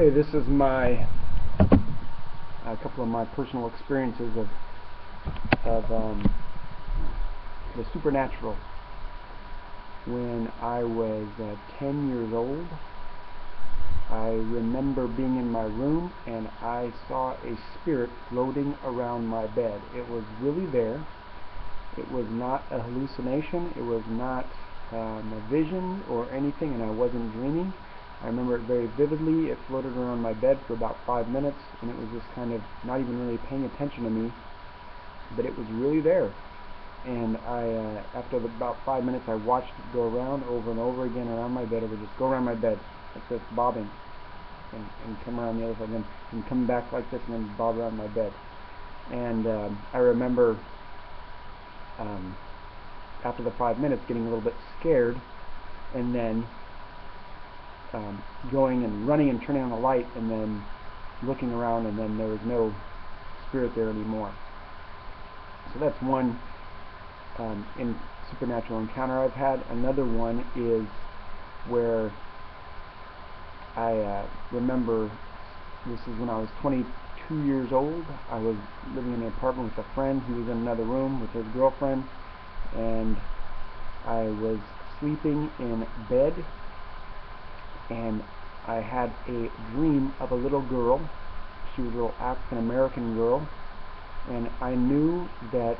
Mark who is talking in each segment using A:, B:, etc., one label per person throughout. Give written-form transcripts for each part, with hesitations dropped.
A: Okay, this is my a couple of my personal experiences of the supernatural. When I was 10 years old, I remember being in my room and I saw a spirit floating around my bed. It was really there. It was not a hallucination. It was not a vision or anything, and I wasn't dreaming. I remember it very vividly. It floated around my bed for about 5 minutes, and it was just kind of not even really paying attention to me, but it was really there. And after about 5 minutes, I watched it go around over and over again around my bed. It would just go around my bed like this, bobbing, and come around the other side, and come back like this, and then bob around my bed. And I remember after the 5 minutes getting a little bit scared, and then going and running and turning on the light, and then looking around, and then there was no spirit there anymore. So that's one supernatural encounter I've had. Another one is where I remember, this is when I was 22 years old. I was living in an apartment with a friend. He was in another room with his girlfriend, and I was sleeping in bed, and I had a dream of a little girl. She was a little African American girl, and I knew that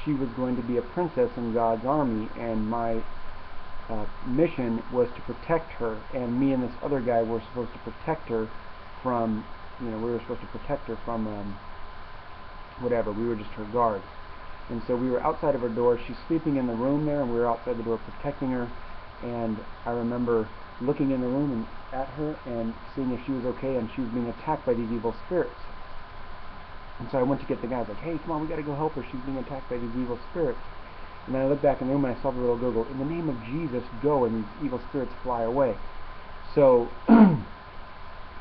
A: she was going to be a princess in God's army, and my mission was to protect her, and me and this other guy were supposed to protect her from, we were supposed to protect her from whatever. We were just her guards. And so we were outside of her door. She's sleeping in the room there, and we were outside the door protecting her. And I remember looking in the room and at her and seeing if she was okay, and she was being attacked by these evil spirits. And so I went to get the guys, like, hey, come on, we got to go help her. She's being attacked by these evil spirits. And then I looked back in the room and I saw the little girl go, in the name of Jesus, go, and these evil spirits fly away. So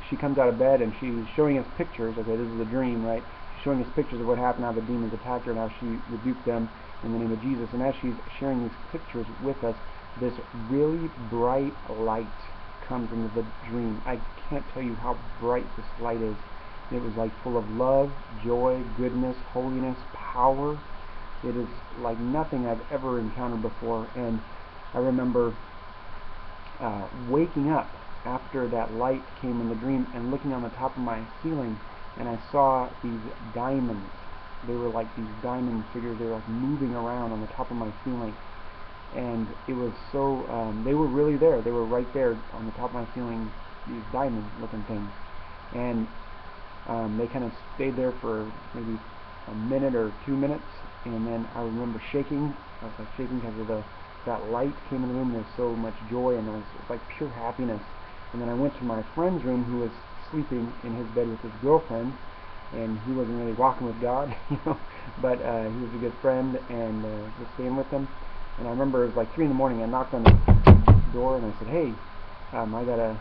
A: she comes out of bed and she's showing us pictures. Okay, this is a dream, right? She's showing us pictures of what happened, how the demons attacked her, and how she rebuked them in the name of Jesus. And as she's sharing these pictures with us, this really bright light comes into the dream. I can't tell you how bright this light is. It was like full of love, joy, goodness, holiness, power. It is like nothing I've ever encountered before. And I remember waking up after that light came in the dream and looking on the top of my ceiling, and I saw these diamonds. They were like these diamond figures. They were like moving around on the top of my ceiling. And it was so, they were really there. They were right there on the top of my ceiling, these diamond-looking things. And they kind of stayed there for maybe a minute or 2 minutes, and then I remember shaking. I was like shaking because of that light came in the room. There was so much joy, and it was like pure happiness. And then I went to my friend's room, who was sleeping in his bed with his girlfriend, and he wasn't really walking with God, but he was a good friend, and was staying with them. And I remember it was like 3 in the morning. I knocked on the door and I said, hey, I gotta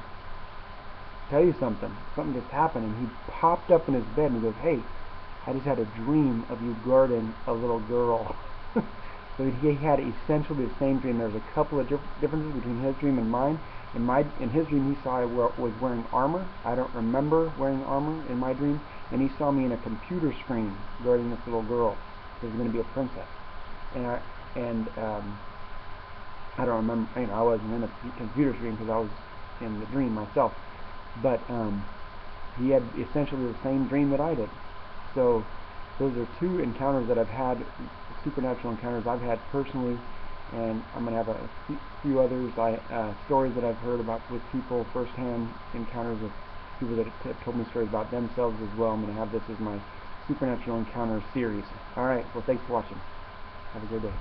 A: tell you something. Something just happened. And he popped up in his bed and he goes, hey, I just had a dream of you guarding a little girl. So he had essentially the same dream. There's a couple of differences between his dream and mine. In his dream, he saw I was wearing armor. I don't remember wearing armor in my dream. And he saw me in a computer screen guarding this little girl who was going to be a princess. And I don't remember, I wasn't in a computer screen because I was in the dream myself, but he had essentially the same dream that I did. So those are 2 encounters that I've had, supernatural encounters I've had personally, and I'm going to have a few others, stories that I've heard about with people, firsthand encounters of people that have told me stories about themselves as well. I'm going to have this as my supernatural encounter series. Alright, well, thanks for watching. Have a good day.